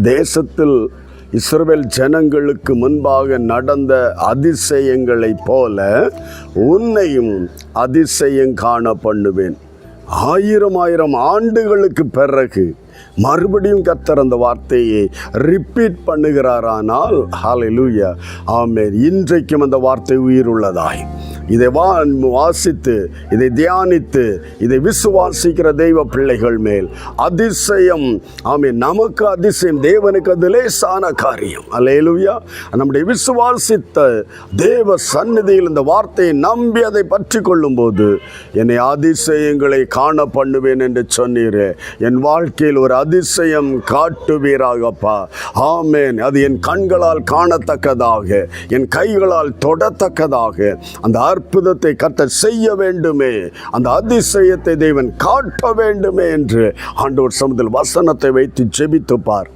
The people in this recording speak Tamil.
தேசத்தில் இஸ்ரவேல் ஜனங்களுக்கு முன்பாக நடந்த அதிசயங்களைப் போல உன்னையும் அதிசயம் காண பண்ணுவேன். 1000 ஆண்டுகளுக்கு பிறகு மறுபடியும் கர்த்தர் அந்த வார்த்தையை ரிப்பீட் பண்ணுகிறாரானால் ஹல்லேலூயா, ஆமென். இன்றைக்கும் அந்த வார்த்தை உயிருள்ளதாய் இதை வாசித்து இதை தியானித்து இதை விசுவாசிக்கிற தெய்வ பிள்ளைகள் மேல் அதிசயம், ஆமென். நமக்கு அதிசயம், தேவனுக்கு அது லேசான காரியம். ஹல்லேலூயா. நம்முடைய விசுவாசித்த தேவ சந்நிதியில் இந்த வார்த்தையை நம்பி அதை பற்றி கொள்ளும் போது என்னை அதிசயங்களை காண பண்ணுவேன் என்று சொன்னீரே. என் வாழ்க்கையில் ஒரு அதிசயம் காட்டுவீராகப்பா. ஆமென். அது என் கண்களால் காணத்தக்கதாக, என் கைகளால் தொடத்தக்கதாக அந்த அற்புதத்தை கர்த்தர் செய்ய வேண்டுமே, அந்த அதிசயத்தை தேவன் காட்ட வேண்டுமே என்று ஆண்டவர் சமூகத்தில் வசனத்தை வைத்து ஜெபித்துப்பார்.